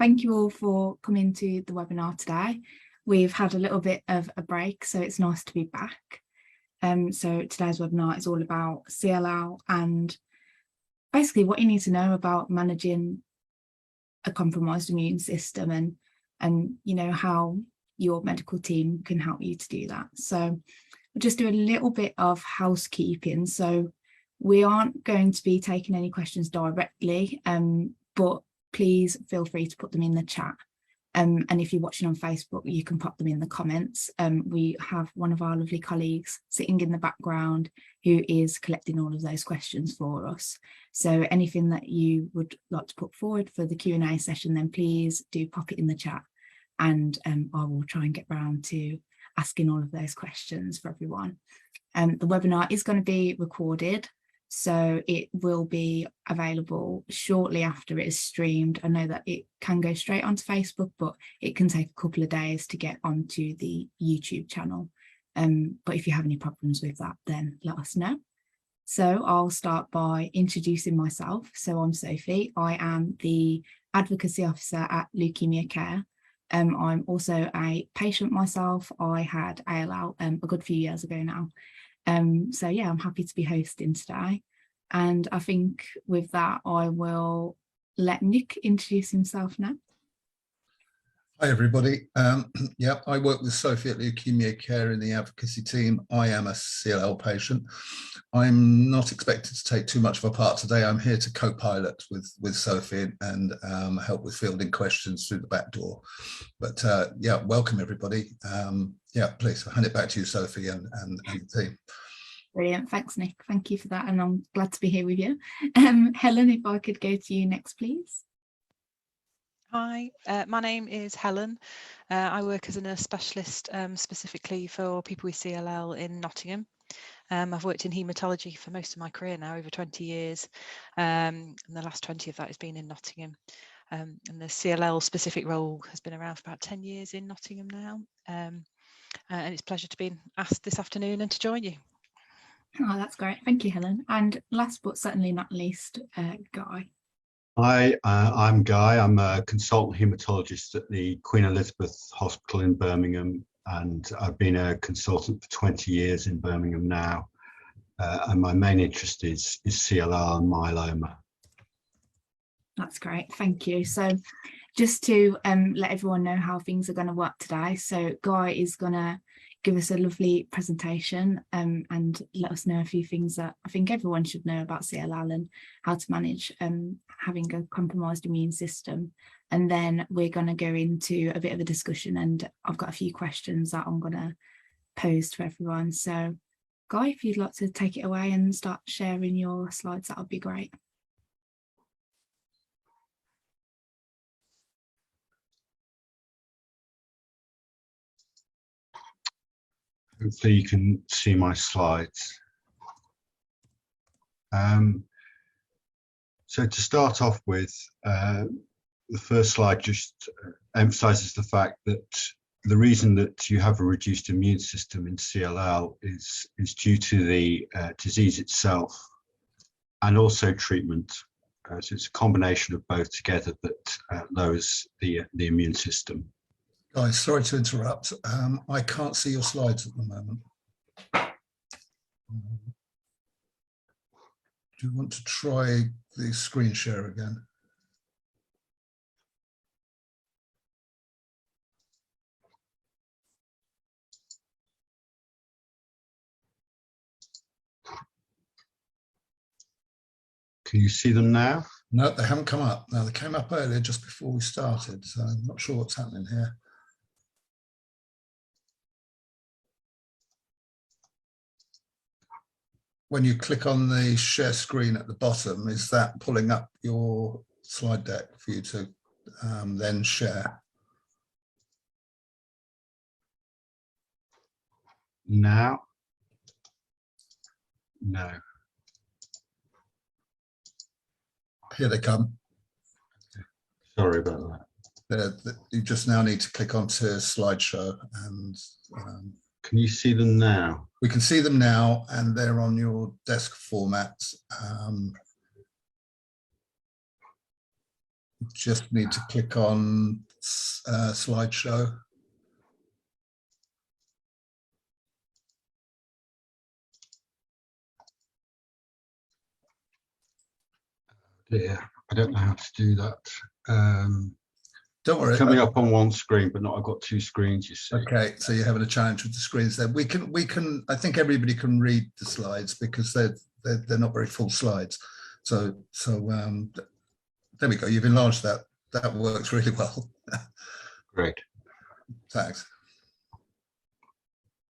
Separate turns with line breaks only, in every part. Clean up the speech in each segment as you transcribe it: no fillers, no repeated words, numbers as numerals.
thank you all for coming to the webinar today. We've had a little bit of a break, so it's nice to be back. So today's webinar is all about CLL and basically what you need to know about managing a compromised immune system and you know how your medical team can help you to do that. So we'll just do a little bit of housekeeping. So we aren't going to be taking any questions directly, but please feel free to put them in the chat. And if you're watching on Facebook, you can pop them in the comments. We have one of our lovely colleagues sitting in the background who is collecting all of those questions for us. So anything that you would like to put forward for the Q&A session, then please do pop it in the chat, and I will try and get round to asking all of those questions for everyone. The webinar is going to be recorded, so it will be available shortly after it is streamed. I know that it can go straight onto Facebook, but it can take a couple of days to get onto the YouTube channel. But if you have any problems with that, then let us know. So I'll start by introducing myself. So I'm Sophie. I am the Advocacy Officer at Leukemia Care. I'm also a patient myself. I had ALL a good few years ago now. So yeah, I'm happy to be hosting today. And I think with that, I will let Nick introduce himself now.
Hi, everybody. Yeah, I work with Sophie at Leukemia Care in the advocacy team. I am a CLL patient. I'm not expected to take too much of a part today. I'm here to co-pilot with Sophie and help with fielding questions through the back door. But yeah, welcome everybody. Yeah, please, I'll hand it back to you, Sophie, and the team.
Brilliant. Thanks, Nick. Thank you for that. And I'm glad to be here with you. Helen, if I could go to you next, please.
Hi, my name is Helen. I work as a nurse specialist specifically for people with CLL in Nottingham. I've worked in haematology for most of my career now, over 20 years, and the last 20 of that has been in Nottingham. And the CLL specific role has been around for about 10 years in Nottingham now. And it's a pleasure to be asked this afternoon and to join you.
Oh, that's great. Thank you, Helen. And last but certainly not least, Guy.
Hi, I'm Guy. I'm a consultant haematologist at the Queen Elizabeth Hospital in Birmingham, and I've been a consultant for 20 years in Birmingham now. And my main interest is CLL and myeloma.
That's great. Thank you. So just to let everyone know how things are going to work today. So Guy is going to give us a lovely presentation and let us know a few things that I think everyone should know about CLL and how to manage having a compromised immune system. And then we're going to go into a bit of a discussion, and I've got a few questions that I'm going to pose to everyone. So Guy, if you'd like to take it away and start sharing your slides, that would be great.
Hopefully you can see my slides. So to start off with, the first slide just emphasizes the fact that the reason that you have a reduced immune system in CLL is due to the disease itself and also treatment. So it's a combination of both together that lowers the immune system.
Guys, sorry to interrupt. I can't see your slides at the moment. Do you want to try the screen share again?
Can you see them now?
No, they haven't come up. No, they came up earlier just before we started, so I'm not sure what's happening here. When you click on the share screen at the bottom, is that pulling up your slide deck for you to then share?
Now? No.
Here they come.
Sorry about that.
You just now need to click onto slideshow and
can you see them now?
We can see them now, and they're on your desk format. just need to click on slideshow.
Yeah, I don't know how to do that.
Don't worry.
Coming up on one screen, but not. I've got two screens. You see.
Okay, so you're having a challenge with the screens there. We can. I think everybody can read the slides because they're not very full slides. So there we go. You've enlarged that. That works really well.
Great.
Thanks.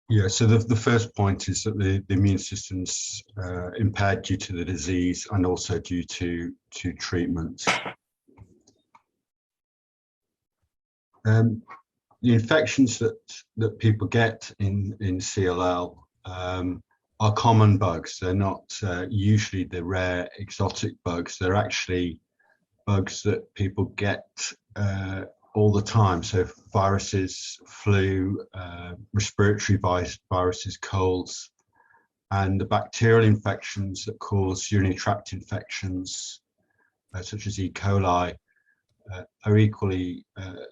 Yeah, so the first point is that the immune system's impaired due to the disease and also due to treatment. The infections that people get in CLL are common bugs. They're not usually the rare exotic bugs. They're actually bugs that people get all the time. So viruses, flu, respiratory viruses, colds, and the bacterial infections that cause urinary tract infections, such as E. coli, are equally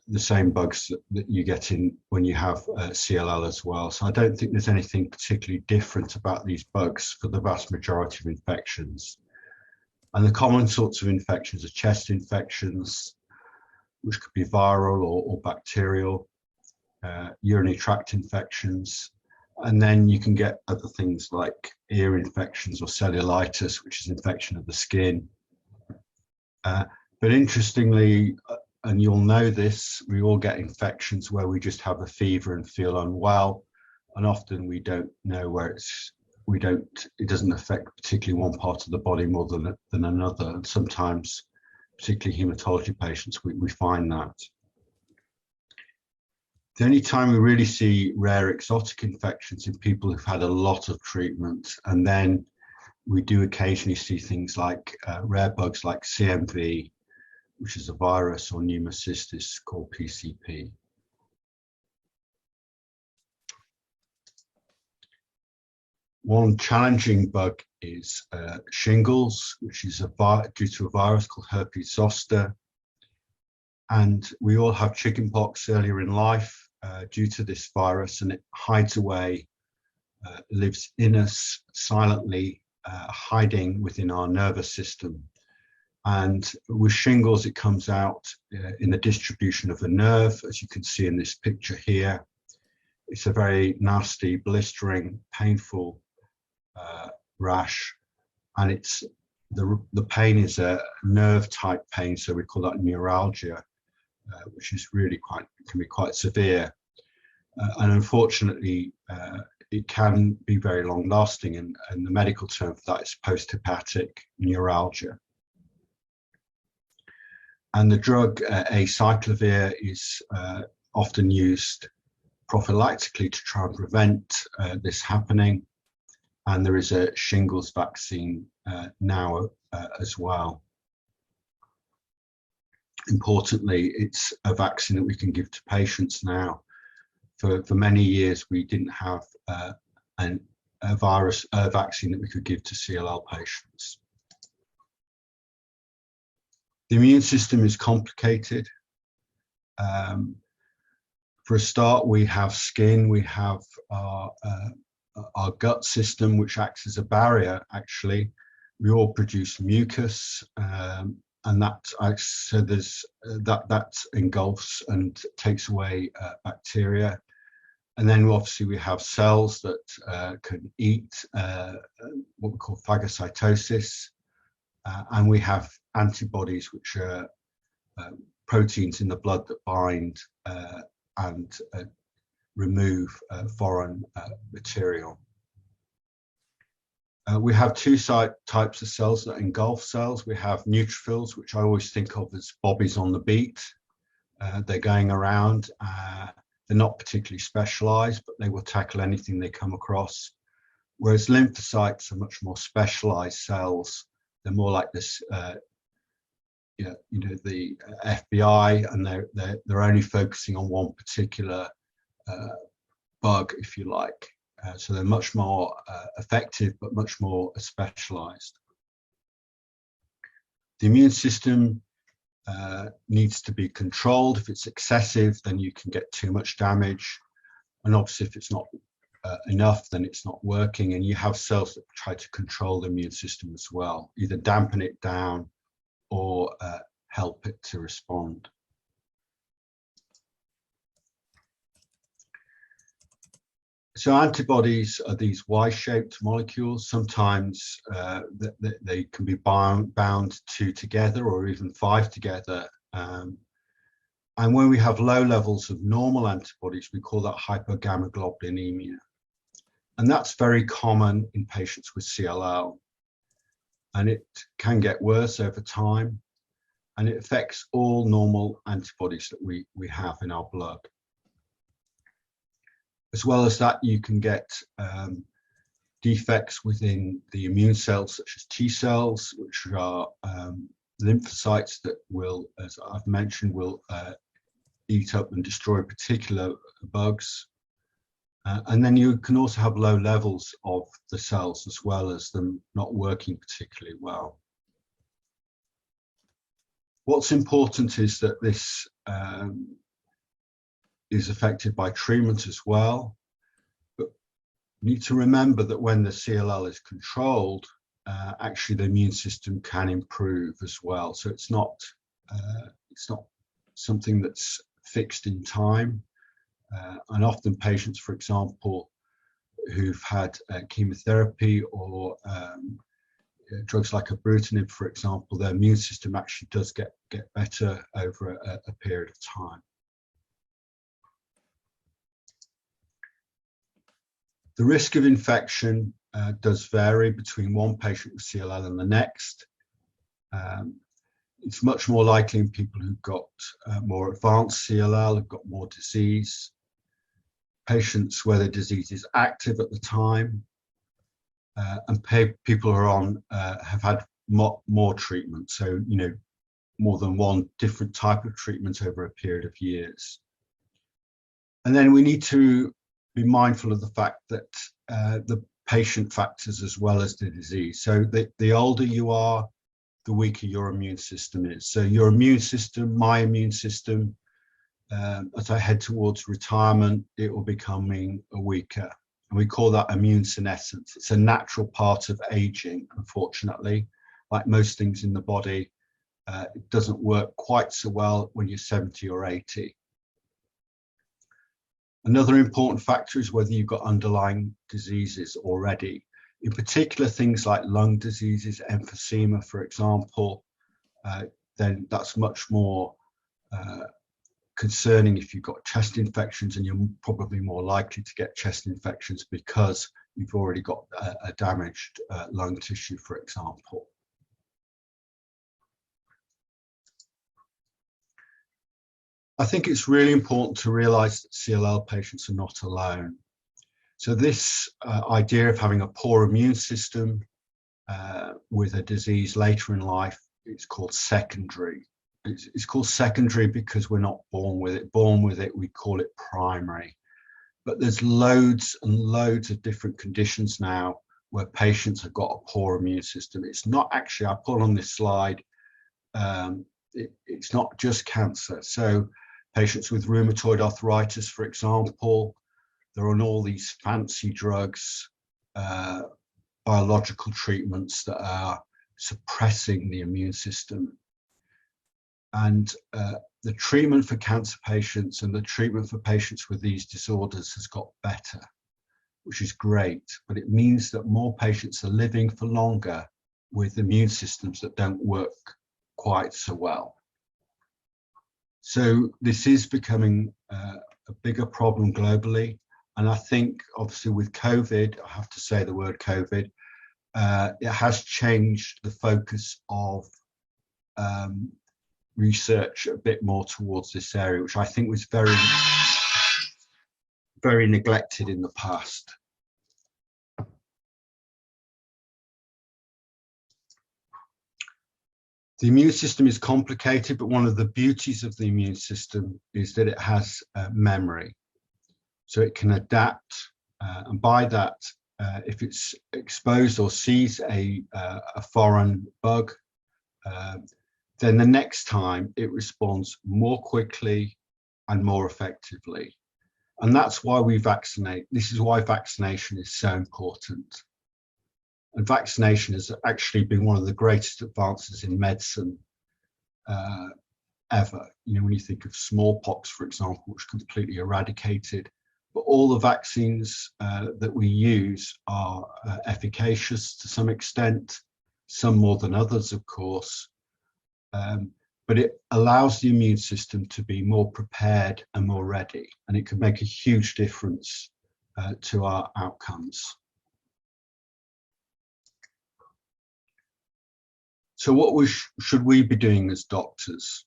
the same bugs that you get in when you have CLL as well. So I don't think there's anything particularly different about these bugs for the vast majority of infections. And the common sorts of infections are chest infections, which could be viral or bacterial, urinary tract infections, and then you can get other things like ear infections or cellulitis, which is infection of the skin. But interestingly, and you'll know this, we all get infections where we just have a fever and feel unwell, and often we don't know where it doesn't affect particularly one part of the body more than another, and sometimes, particularly hematology patients, we find that. The only time we really see rare exotic infections in people who've had a lot of treatment, and then we do occasionally see things like rare bugs like CMV, which is a virus, or pneumocystis called PCP. One challenging bug is shingles, which is due to a virus called herpes zoster. And we all have chickenpox earlier in life due to this virus, and it hides away, lives in us silently, hiding within our nervous system. And with shingles, it comes out in the distribution of the nerve, as you can see in this picture here. It's a very nasty, blistering, painful rash, and it's the pain is a nerve type pain, so we call that neuralgia, which is really can be quite severe, and unfortunately it can be very long lasting, and the medical term for that is post-hepatic neuralgia. And the drug acyclovir is often used prophylactically to try and prevent this happening. And there is a shingles vaccine now as well. Importantly, it's a vaccine that we can give to patients now. For many years, we didn't have a vaccine that we could give to CLL patients. The immune system is complicated. For a start, we have skin, we have our gut system, which acts as a barrier, actually. We all produce mucus, and that engulfs and takes away bacteria. And then obviously we have cells that can eat, what we call phagocytosis. And we have antibodies, which are proteins in the blood that bind and remove foreign material. We have two types of cells that engulf cells. We have neutrophils, which I always think of as bobbies on the beat. They're going around. They're not particularly specialized, but they will tackle anything they come across. Whereas lymphocytes are much more specialized cells. They're more like this, the FBI, and they're only focusing on one particular bug, if you like. So they're much more effective, but much more specialized. The immune system needs to be controlled. If it's excessive, then you can get too much damage. And obviously, if it's not enough, then it's not working. And you have cells that try to control the immune system as well, either dampen it down or help it to respond. So antibodies are these Y-shaped molecules. Sometimes they can be bound two together or even five together. And when we have low levels of normal antibodies, we call that hypogammaglobulinemia. And that's very common in patients with CLL. And it can get worse over time. And it affects all normal antibodies that we have in our blood. As well as that, you can get defects within the immune cells, such as T cells, which are lymphocytes that will, as I've mentioned, will eat up and destroy particular bugs. And then you can also have low levels of the cells, as well as them not working particularly well. What's important is that this is affected by treatment as well. But you need to remember that when the CLL is controlled, actually the immune system can improve as well. So it's not something that's fixed in time. And often patients, for example, who've had chemotherapy or drugs like ibrutinib, for example, their immune system actually does get better over a period of time. The risk of infection does vary between one patient with CLL and the next. It's much more likely in people who've got more advanced CLL, who've got more disease, patients where the disease is active at the time, and people who are on have had more treatment. So, you know, more than one different type of treatment over a period of years. And then we need to be mindful of the fact that the patient factors as well as the disease. So the older you are, the weaker your immune system is. So your immune system, my immune system, as I head towards retirement, it will becoming weaker. And we call that immune senescence. It's a natural part of aging, unfortunately. Like most things in the body, it doesn't work quite so well when you're 70 or 80. Another important factor is whether you've got underlying diseases already. In particular, things like lung diseases, emphysema, for example, then that's much more concerning if you've got chest infections, and you're probably more likely to get chest infections because you've already got a damaged lung tissue, for example. I think it's really important to realize that CLL patients are not alone. So this idea of having a poor immune system with a disease later in life, it's called secondary. It's called secondary because we're not born with it. Born with it, we call it primary. But there's loads and loads of different conditions now where patients have got a poor immune system. It's not actually, I put on this slide, it's not just cancer. So patients with rheumatoid arthritis, for example, they're on all these fancy drugs, biological treatments that are suppressing the immune system. And the treatment for cancer patients and the treatment for patients with these disorders has got better, which is great, but it means that more patients are living for longer with immune systems that don't work quite so well. So this is becoming a bigger problem globally. And I think obviously with COVID, I have to say the word COVID, it has changed the focus of research a bit more towards this area, which I think was very, very neglected in the past. The immune system is complicated, but one of the beauties of the immune system is that it has memory. So it can adapt, and by that, if it's exposed or sees a foreign bug, then the next time it responds more quickly and more effectively. And that's why we vaccinate. This is why vaccination is so important. And vaccination has actually been one of the greatest advances in medicine ever. You know, when you think of smallpox, for example, which completely eradicated, but all the vaccines that we use are efficacious to some extent, some more than others, of course. But it allows the immune system to be more prepared and more ready, and it can make a huge difference to our outcomes. So what should we be doing as doctors?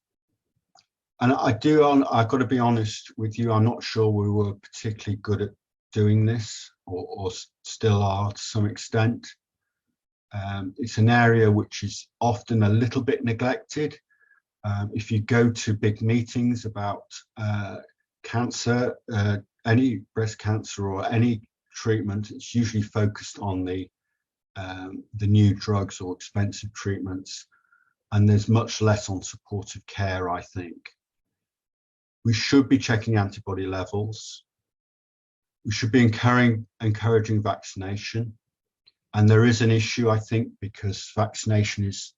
And I've got to be honest with you, I'm not sure we were particularly good at doing this, or still are to some extent. It's an area which is often a little bit neglected. If you go to big meetings about cancer, any breast cancer or any treatment, it's usually focused on the new drugs or expensive treatments, and there's much less on supportive care, I think. We should be checking antibody levels. We should be encouraging vaccination. And there is an issue, I think, because vaccination is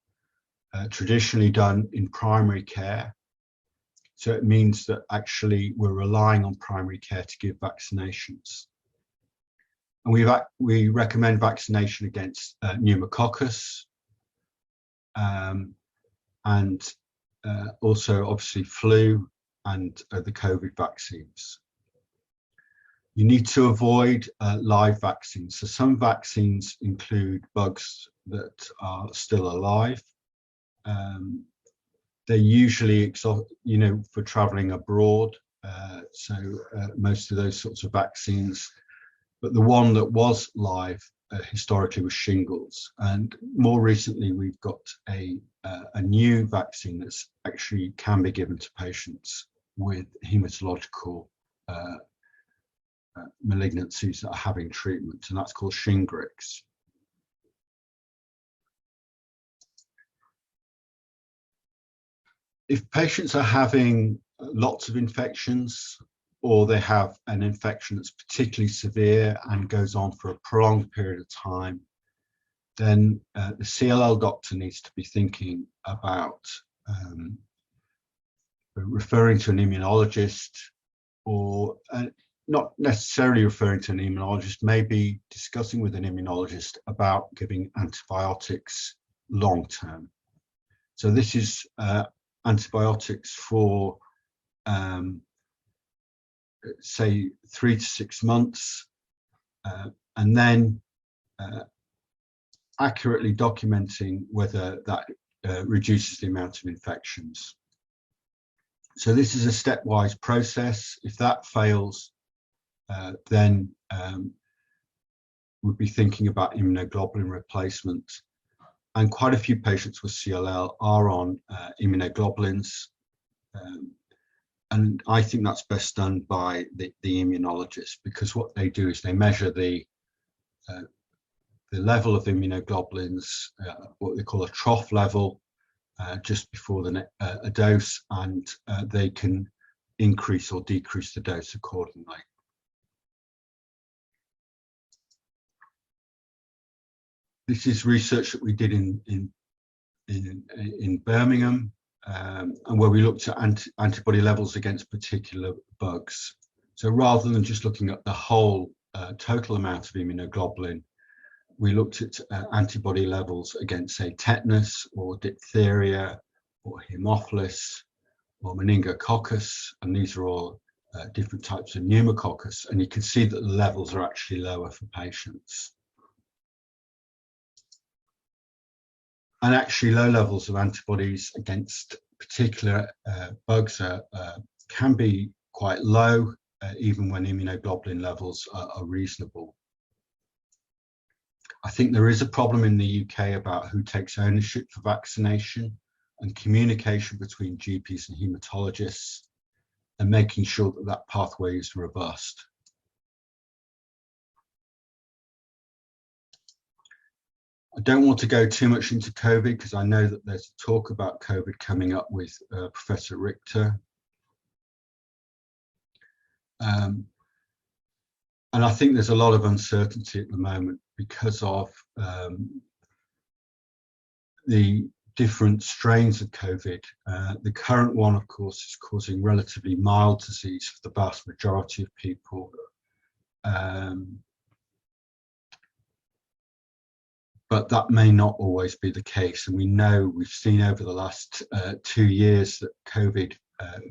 traditionally done in primary care. So it means that actually we're relying on primary care to give vaccinations. And we recommend vaccination against pneumococcus and also obviously flu and the COVID vaccines. You need to avoid live vaccines. So some vaccines include bugs that are still alive. They're usually, you know, for traveling abroad. So most of those sorts of vaccines. But the one that was live historically was shingles. And more recently, we've got a new vaccine that's actually can be given to patients with hematological malignancies that are having treatment, and that's called Shingrix. If patients are having lots of infections, or they have an infection that's particularly severe and goes on for a prolonged period of time, then the CLL doctor needs to be thinking about referring to an immunologist, or not necessarily referring to an immunologist, maybe discussing with an immunologist about giving antibiotics long term. So this is antibiotics for say 3 to 6 months, and then accurately documenting whether that reduces the amount of infections. So this is a stepwise process. If that fails, then we'd be thinking about immunoglobulin replacement. And quite a few patients with CLL are on immunoglobulins. And I think that's best done by the immunologist, because what they do is they measure the level of immunoglobulins, what they call a trough level, just before a dose, and they can increase or decrease the dose accordingly. This is research that we did in Birmingham, and where we looked at antibody levels against particular bugs. So rather than just looking at the whole total amount of immunoglobulin, we looked at antibody levels against, say, tetanus or diphtheria or Haemophilus or meningococcus, and these are all different types of pneumococcus, and you can see that the levels are actually lower for patients. And actually low levels of antibodies against particular bugs can be quite low, even when immunoglobulin levels are reasonable. I think there is a problem in the UK about who takes ownership for vaccination and communication between GPs and haematologists, and making sure that that pathway is robust. I don't want to go too much into COVID because I know that there's talk about COVID coming up with Professor Richter. And I think there's a lot of uncertainty at the moment because of the different strains of COVID. The current one, of course, is causing relatively mild disease for the vast majority of people. But that may not always be the case. And we know, we've seen over the last 2 years that COVID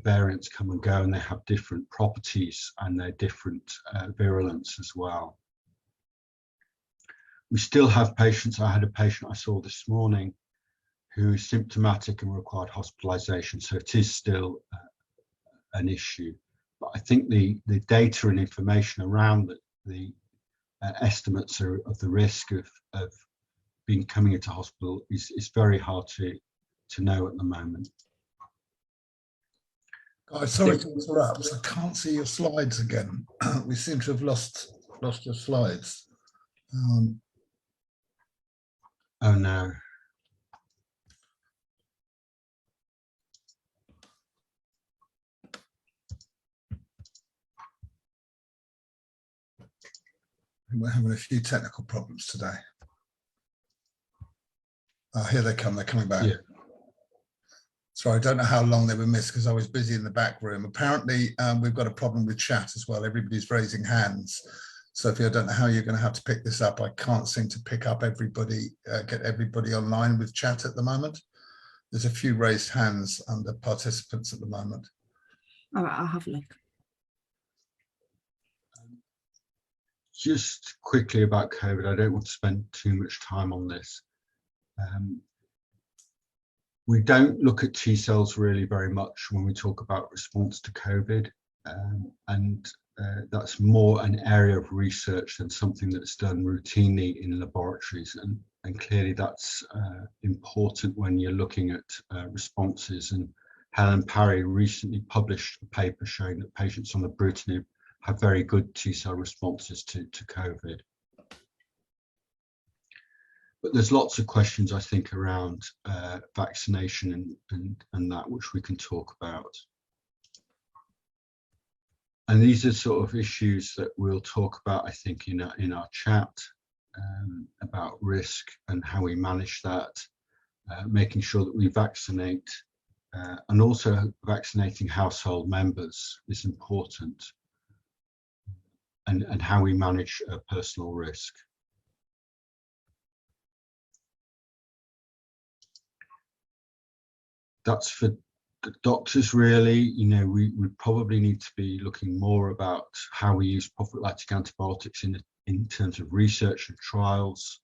variants come and go, and they have different properties and they're different virulence as well. We still have patients. I had a patient I saw this morning who is symptomatic and required hospitalization. So it is still an issue. But I think the data and information around the estimates of the risk of being coming into hospital is very hard to know at the moment.
Guys, sorry to interrupt. I can't see your slides again. We seem to have lost your slides.
Oh no.
We're having a few technical problems today. Oh, here they come. They're coming back.
Yeah.
Sorry, I don't know how long they were missed because I was busy in the back room. Apparently, we've got a problem with chat as well. Everybody's raising hands. Sophie, I don't know how you're going to have to pick this up. I can't seem to pick up everybody, get everybody online with chat at the moment. There's a few raised hands under participants at the moment.
All right, I'll have a look.
Just quickly about COVID, I don't want to spend too much time on this. We don't look at T cells really very much when we talk about response to COVID, and that's more an area of research than something that's done routinely in laboratories, and clearly that's important when you're looking at responses. And Helen Parry recently published a paper showing that patients on ibrutinib have very good T cell responses to COVID. But there's lots of questions, I think, around vaccination and that which we can talk about. And these are sort of issues that we'll talk about, I think, in our chat about risk and how we manage that, making sure that we vaccinate, and also vaccinating household members is important, and how we manage personal risk. That's for the doctors, really. You know, we probably need to be looking more about how we use prophylactic antibiotics in terms of research and trials,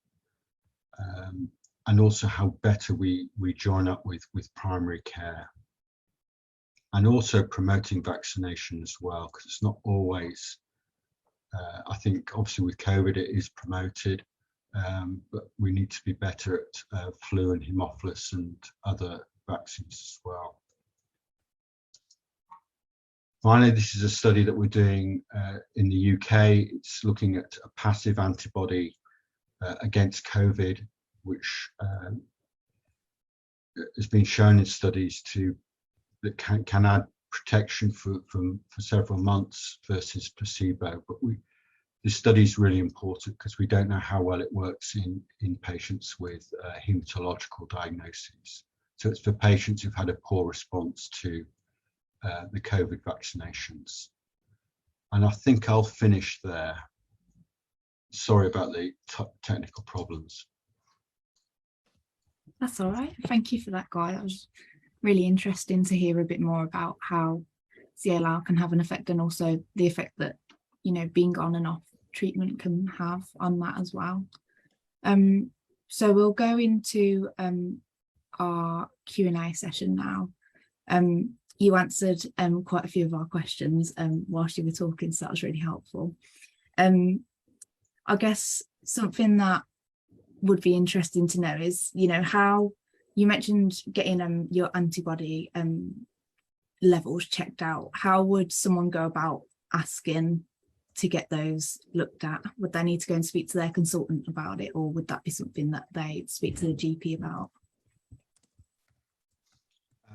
and also how better we join up with primary care, and also promoting vaccination as well, because it's not always. I think obviously with COVID it is promoted, but we need to be better at flu and Haemophilus and other vaccines as well. Finally, this is a study that we're doing in the UK. It's looking at a passive antibody against COVID, which has been shown in studies that can add protection for several months versus placebo. But this study is really important because we don't know how well it works in patients with hematological diagnoses. So it's for patients who've had a poor response to the COVID vaccinations. And I think I'll finish there. Sorry about the technical problems.
That's all right. Thank you for that, Guy. That was really interesting to hear a bit more about how CLL can have an effect, and also the effect that, you know, being on and off treatment can have on that as well. So we'll go into our Q&A session now. You answered quite a few of our questions whilst you were talking, so that was really helpful. I guess something that would be interesting to know is, you know, how you mentioned getting your antibody levels checked out. How would someone go about asking to get those looked at? Would they need to go and speak to their consultant about it, or would that be something that they speak to the GP about?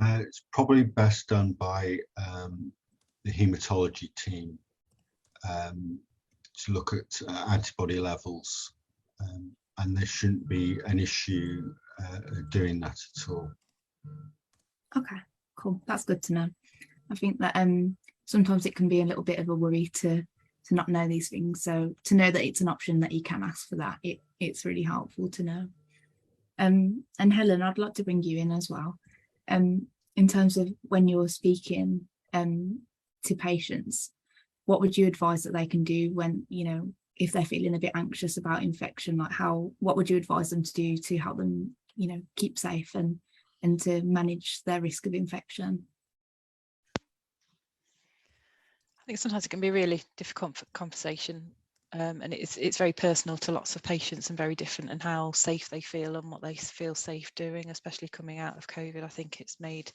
It's probably best done by the haematology team to look at antibody levels, and there shouldn't be an issue doing that at all.
Okay, cool. That's good to know. I think that sometimes it can be a little bit of a worry to not know these things. So to know that it's an option that you can ask for that, it's really helpful to know. And Helen, I'd like to bring you in as well. In terms of when you're speaking to patients, what would you advise that they can do when, you know, if they're feeling a bit anxious about infection? Like what would you advise them to do to help them, you know, keep safe and to manage their risk of infection?
I think sometimes it can be a really difficult conversation, and it's very personal to lots of patients and very different in how safe they feel and what they feel safe doing, especially coming out of COVID. I think it's made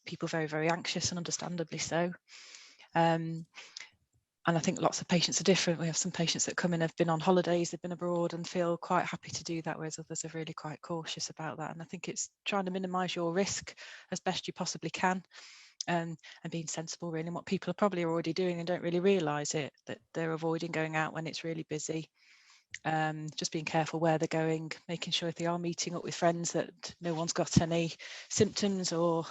people very, very anxious, and understandably so. And I think lots of patients are different. We have some patients that come in, have been on holidays, they've been abroad and feel quite happy to do that, whereas others are really quite cautious about that. And I think it's trying to minimise your risk as best you possibly can. And being sensible really, and what people are probably already doing and don't really realise it, that they're avoiding going out when it's really busy, just being careful where they're going, making sure if they are meeting up with friends that no one's got any symptoms or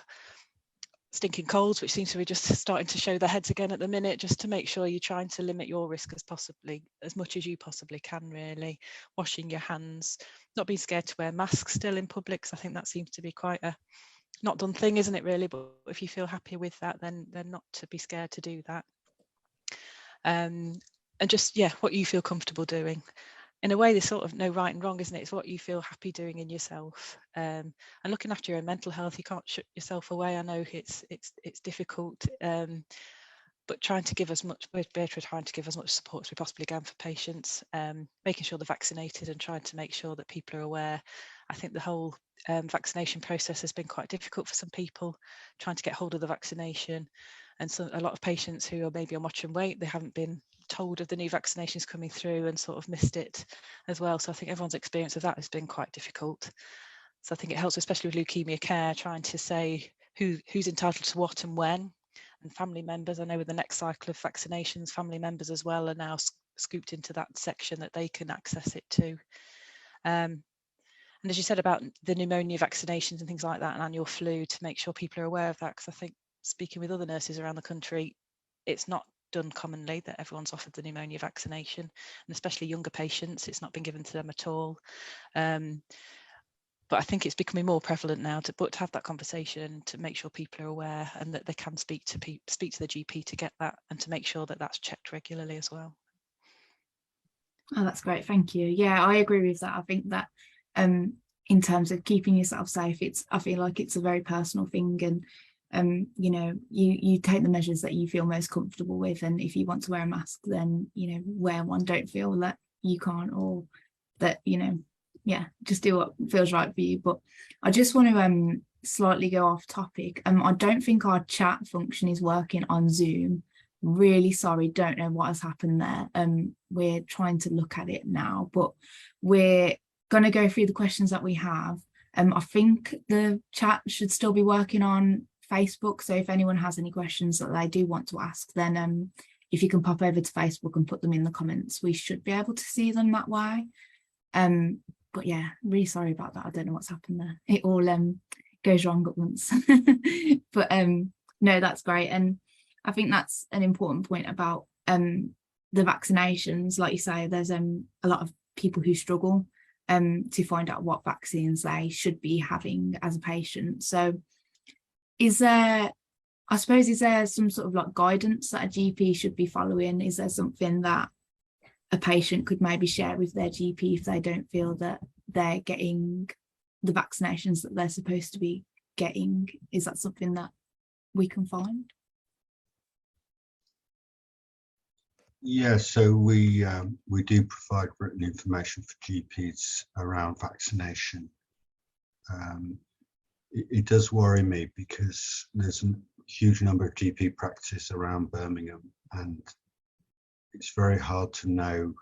stinking colds, which seems to be just starting to show their heads again at the minute, just to make sure you're trying to limit your risk as much as you possibly can, really. Washing your hands, not being scared to wear masks still in public, because I think that seems to be quite a not done thing, isn't it, really? But if you feel happy with that, then not to be scared to do that. And just, yeah, what you feel comfortable doing. In a way, there's sort of no right and wrong, isn't it? It's what you feel happy doing in yourself, and looking after your own mental health. You can't shut yourself away. I know it's difficult, but trying to give as much, we're trying to give as much support as we possibly can for patients, making sure they're vaccinated and trying to make sure that people are aware. I think the whole vaccination process has been quite difficult for some people, trying to get hold of the vaccination. And so a lot of patients who are maybe on watch and wait, they haven't been told of the new vaccinations coming through and sort of missed it as well. So I think everyone's experience of that has been quite difficult. So I think it helps, especially with Leukemia Care, trying to say who's entitled to what and when. And family members, I know with the next cycle of vaccinations, family members as well are now scooped into that section that they can access it to. And as you said about the pneumonia vaccinations and things like that, and annual flu, to make sure people are aware of that, because I think speaking with other nurses around the country, it's not done commonly that everyone's offered the pneumonia vaccination, and especially younger patients, it's not been given to them at all. But I think it's becoming more prevalent now to have that conversation, to make sure people are aware and that they can speak to the GP to get that, and to make sure that that's checked regularly as well.
Oh, that's great. Thank you. Yeah, I agree with that. I think that in terms of keeping yourself safe, I feel like it's a very personal thing, and you know, you take the measures that you feel most comfortable with, and if you want to wear a mask, then, you know, wear one. Don't feel that you can't, or that, you know, yeah, just do what feels right for you. But I just want to slightly go off topic. I don't think our chat function is working on Zoom. Really sorry, don't know what has happened there. We're trying to look at it now, but we're going to go through the questions that we have. I think the chat should still be working on Facebook, so if anyone has any questions that they do want to ask, then if you can pop over to Facebook and put them in the comments, we should be able to see them that way. But yeah, really sorry about that. I don't know what's happened there. It all goes wrong at once. But no, that's great. And I think that's an important point about the vaccinations. Like you say, there's a lot of people who struggle to find out what vaccines they should be having as a patient. So is there some sort of like guidance that a GP should be following? Is there something that a patient could maybe share with their GP if they don't feel that they're getting the vaccinations that they're supposed to be getting? Is that something that we can find?
Yeah, so we do provide written information for GPs around vaccination. It does worry me because there's a huge number of GP practices around Birmingham, and it's very hard to know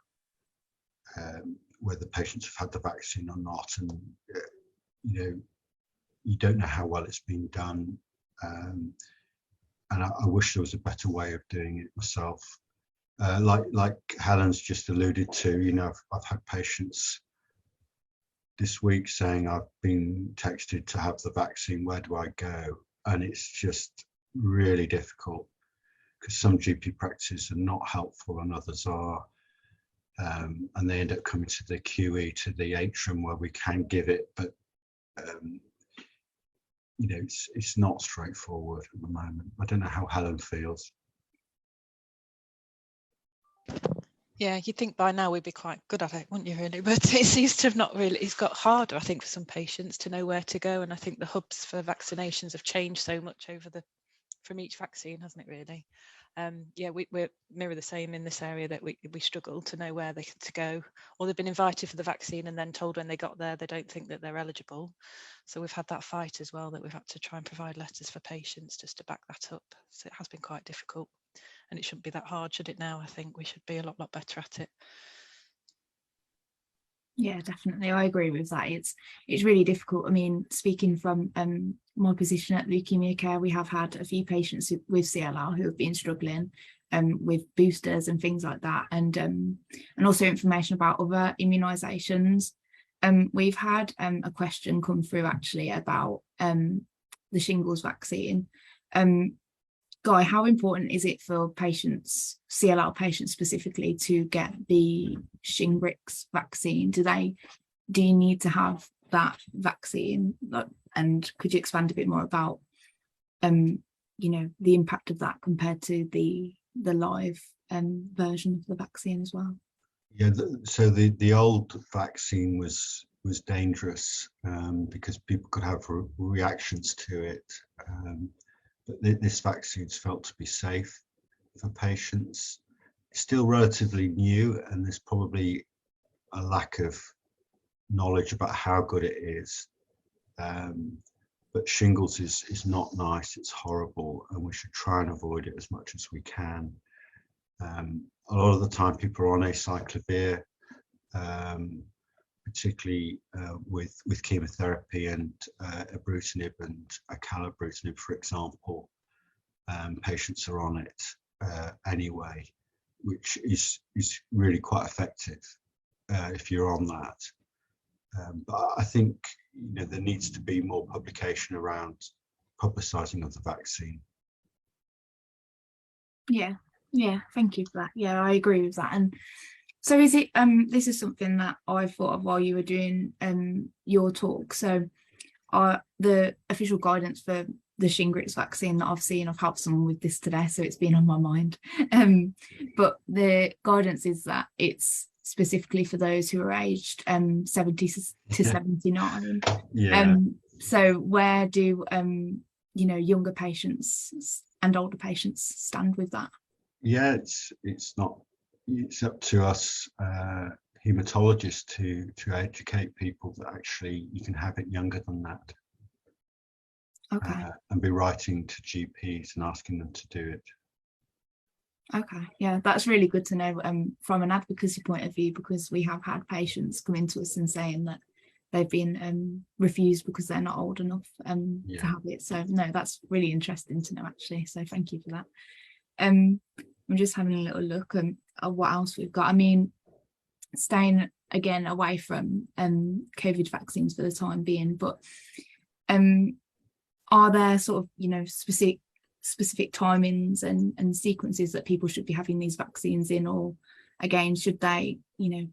whether patients have had the vaccine or not, and you don't know how well it's been done. And I wish there was a better way of doing it myself. Like Helen's just alluded to, I've had patients this week saying, I've been texted to have the vaccine, where do I go? And it's just really difficult, because some GP practices are not helpful and others are. And they end up coming to the QE, to the atrium where we can give it, but it's not straightforward at the moment. I don't know how Helen feels.
Yeah, you'd think by now we'd be quite good at it, wouldn't you, really? But it seems to have not really. It's got harder, I think, for some patients to know where to go. And I think the hubs for vaccinations have changed so much from each vaccine, hasn't it, really? Yeah, we're mirror the same in this area, that we struggle to know where to go, or they've been invited for the vaccine and then told when they got there they don't think that they're eligible. So we've had that fight as well, that we've had to try and provide letters for patients just to back that up. So it has been quite difficult, and it shouldn't be that hard, should it? Now I think we should be a lot better at it.
Yeah, definitely. I agree with that. It's really difficult. I mean, speaking from my position at Leukemia Care, we have had a few patients with CLL who have been struggling with boosters and things like that, and also information about other immunisations. We've had a question come through actually about the shingles vaccine. Guy, how important is it for patients, CLL patients specifically, to get the Shingrix vaccine? Do you need to have that vaccine? And could you expand a bit more about, the impact of that compared to the live version of the vaccine as well?
Yeah, so the old vaccine was dangerous because people could have reactions to it. But this vaccine's felt to be safe for patients. It's still relatively new, and there's probably a lack of knowledge about how good it is. But shingles is not nice, it's horrible, and we should try and avoid it as much as we can. A lot of the time people are on acyclovir, particularly with chemotherapy and ibrutinib and acalabrutinib, for example. Patients are on it anyway, which is really quite effective if you're on that. But I think there needs to be more publication around publicising of the vaccine.
Yeah, thank you for that. Yeah, I agree with that. And so is it this is something that I thought of while you were doing your talk. So the official guidance for the Shingrix vaccine that I've seen, I've helped someone with this today, so it's been on my mind. But the guidance is that it's specifically for those who are aged 70 to 79.
Yeah.
So where do younger patients and older patients stand with that?
Yeah, it's up to us hematologists to educate people that actually you can have it younger than that.
Okay.
And be writing to GPs and asking them to do it.
Okay, yeah, that's really good to know from an advocacy point of view, because we have had patients come into us and saying that they've been refused because they're not old enough to have it. So no, that's really interesting to know actually. So thank you for that. I'm just having a little look at what else we've got. I mean, staying again away from COVID vaccines for the time being, but are there sort of specific timings and sequences that people should be having these vaccines in, or again should they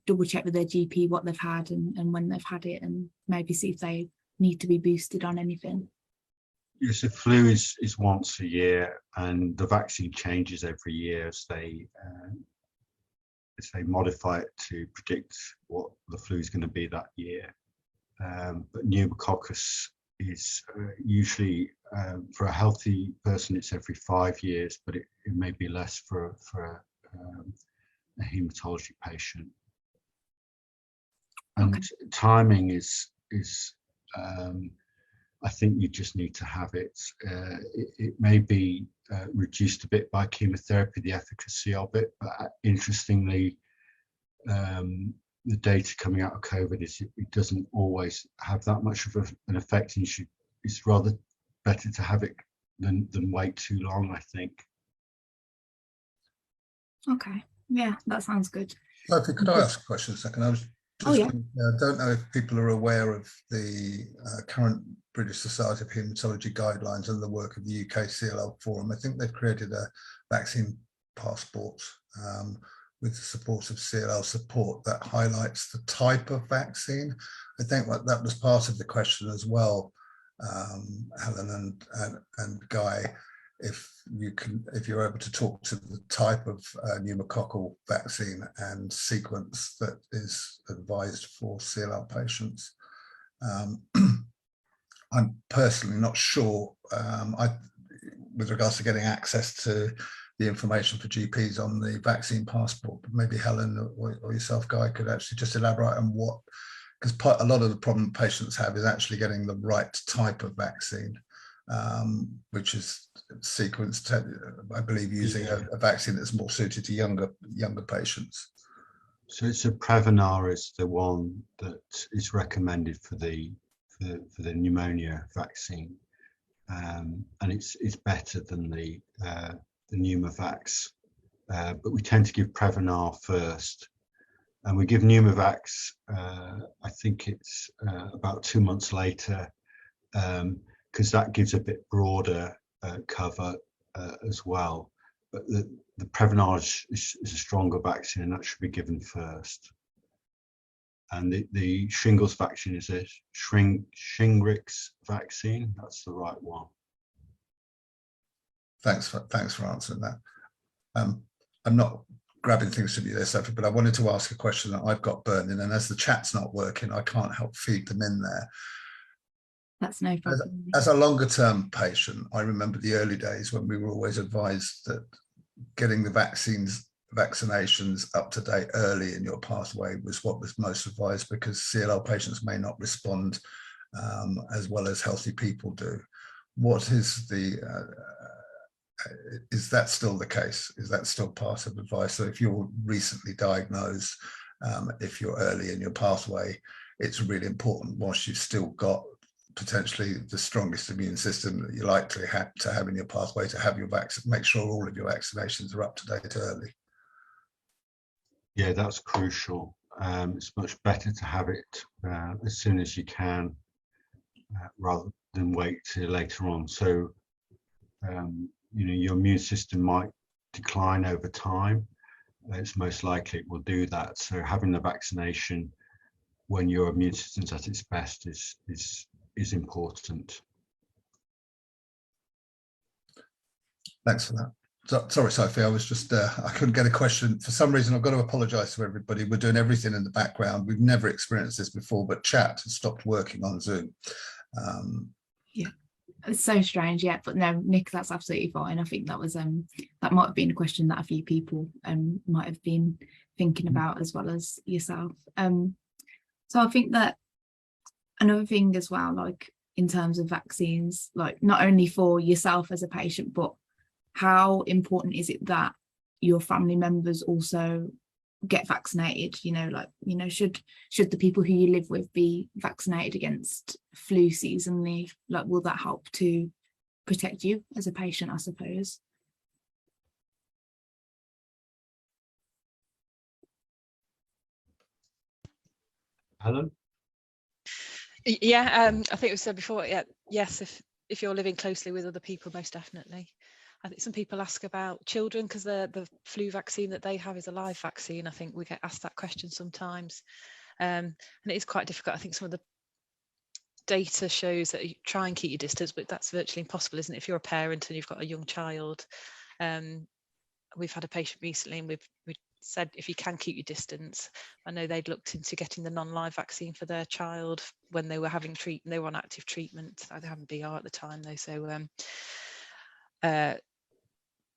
double check with their GP what they've had and when they've had it, and maybe see if they need to be boosted on anything?
Yes, the flu is once a year, and the vaccine changes every year as they modify it to predict what the flu is going to be that year. But pneumococcus is usually for a healthy person it's every 5 years, but it may be less for a hematology patient. And okay. Timing is I think you just need to have it. It may be reduced a bit by chemotherapy, the efficacy of it. But interestingly, the data coming out of COVID is it doesn't always have that much of an effect, and it's rather better to have it than wait too long, I think.
Okay, yeah, that sounds good.
Sophie, could I ask a question a second? I was
Oh,
just
yeah.
don't know if people are aware of the current British Society of Haematology guidelines and the work of the UK CLL Forum. I think they've created a vaccine passport with the support of CLL support that highlights the type of vaccine. I think that was part of the question as well, Helen and Guy. If you're able to talk to the type of pneumococcal vaccine and sequence that is advised for CLL patients. I'm personally not sure with regards to getting access to the information for GPs on the vaccine passport, but maybe Helen or yourself, Guy, could actually just elaborate on what, because a lot of the problem patients have is actually getting the right type of vaccine, which is sequenced, I believe, using a vaccine that's more suited to younger patients.
So it's a Prevnar is the one that is recommended for the pneumonia vaccine, and it's better than the Pneumovax, but we tend to give Prevnar first, and we give Pneumovax. I think it's about 2 months later, because that gives a bit broader cover as well. But the Prevnar is a stronger vaccine, and that should be given first. And the Shingles vaccine is a Shingrix vaccine. That's the right one.
Thanks for answering that. I'm not grabbing things from you there, Sophie, but I wanted to ask a question that I've got burning, and as the chat's not working, I can't help feed them in there.
That's no problem.
As a longer term patient, I remember the early days when we were always advised that getting the vaccinations up to date early in your pathway was what was most advised, because CLL patients may not respond as well as healthy people do. What is is that still the case? Is that still part of advice? So if you're recently diagnosed, if you're early in your pathway, it's really important, whilst you've still got potentially the strongest immune system that you're likely to have in your pathway, to have your vaccine, make sure all of your vaccinations are up to date early.
Yeah, that's crucial. It's much better to have it as soon as you can, rather than wait till later on. So, your immune system might decline over time. It's most likely it will do that. So having the vaccination when your immune system's at its best is important.
Thanks for that. Sorry, Sophie, I was just, I couldn't get a question. For some reason, I've got to apologise to everybody. We're doing everything in the background. We've never experienced this before, but chat has stopped working on Zoom.
Yeah, it's so strange. Yeah, but no, Nick, that's absolutely fine. I think that was that might have been a question that a few people might have been thinking about, as well as yourself. So I think that another thing as well, like in terms of vaccines, like not only for yourself as a patient, but how important is it that your family members also get vaccinated? Should the people who you live with be vaccinated against flu seasonally? Like, will that help to protect you as a patient, I suppose?
Helen?
Yeah, I think it was said before. Yeah, yes, if you're living closely with other people, most definitely. I think some people ask about children, because the flu vaccine that they have is a live vaccine. I think we get asked that question sometimes, and it is quite difficult. I think some of the data shows that you try and keep your distance, but that's virtually impossible, isn't it? If you're a parent and you've got a young child, we've had a patient recently, and we said if you can keep your distance. I know they'd looked into getting the non-live vaccine for their child when they were having treatment. They were on active treatment. They hadn't BR at the time though, so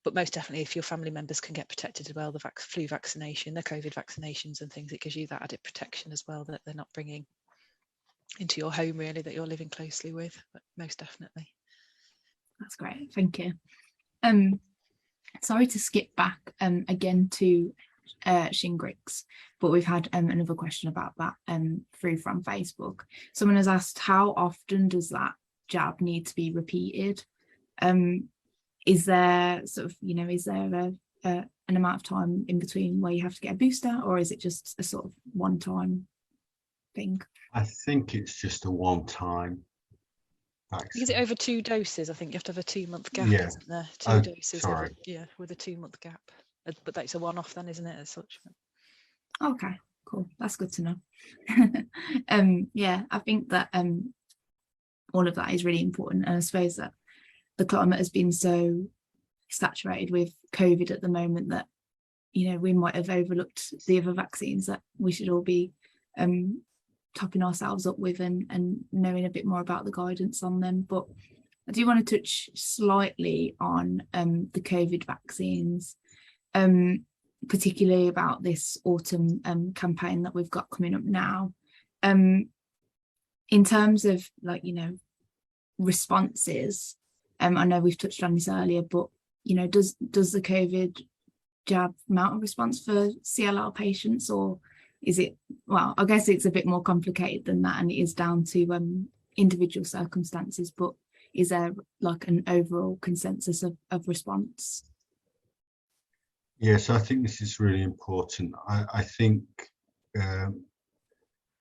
but most definitely, if your family members can get protected as well, the flu vaccination, the COVID vaccinations and things, it gives you that added protection as well, that they're not bringing into your home, really, that you're living closely with. But most definitely.
That's great, thank you. Sorry to skip back again to Shingles, but we've had another question about that through from Facebook. Someone has asked, how often does that jab need to be repeated? Is there sort of, is there an amount of time in between where you have to get a booster, or is it just a sort of one-time thing?
I think it's just a one-time vaccine.
Is it over 2 doses? I think you have to have a 2-month gap,
Yeah.
isn't there? 2 doses
sorry.
with a 2-month gap. But that's a one-off then, isn't it, as such?
Okay, cool. That's good to know. Yeah, I think that all of that is really important. And I suppose that the climate has been so saturated with COVID at the moment that, we might have overlooked the other vaccines that we should all be topping ourselves up with and knowing a bit more about the guidance on them. But I do want to touch slightly on the COVID vaccines, particularly about this autumn campaign that we've got coming up now. In terms of responses, I know we've touched on this earlier, but does the COVID jab mount a response for CLL patients, or is it, well, I guess it's a bit more complicated than that, and it is down to individual circumstances, but is there like an overall consensus of response?
Yes, I think this is really important. I think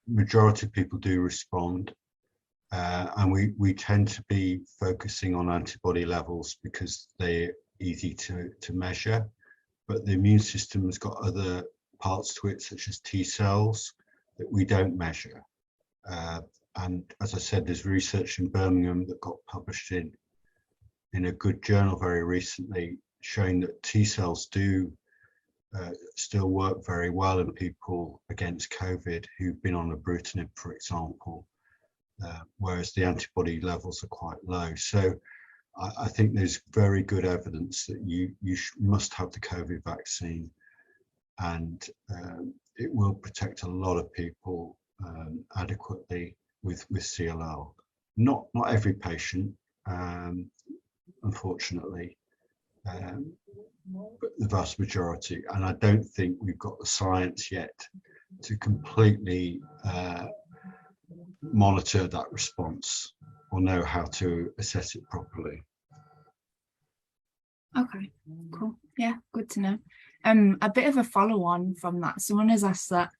majority of people do respond, and we tend to be focusing on antibody levels because they're easy to measure, but the immune system has got other parts to it, such as T cells, that we don't measure. And as I said, there's research in Birmingham that got published in a good journal very recently, showing that T cells do still work very well in people against COVID who've been on ibrutinib, for example, whereas the antibody levels are quite low. So I think there's very good evidence that you must have the COVID vaccine, and it will protect a lot of people adequately with CLL. Not every patient, unfortunately, but the vast majority. And I don't think we've got the science yet to completely monitor that response or know how to assess it properly.
Okay, cool. Yeah, good to know. A bit of a follow-on from that. Someone has asked that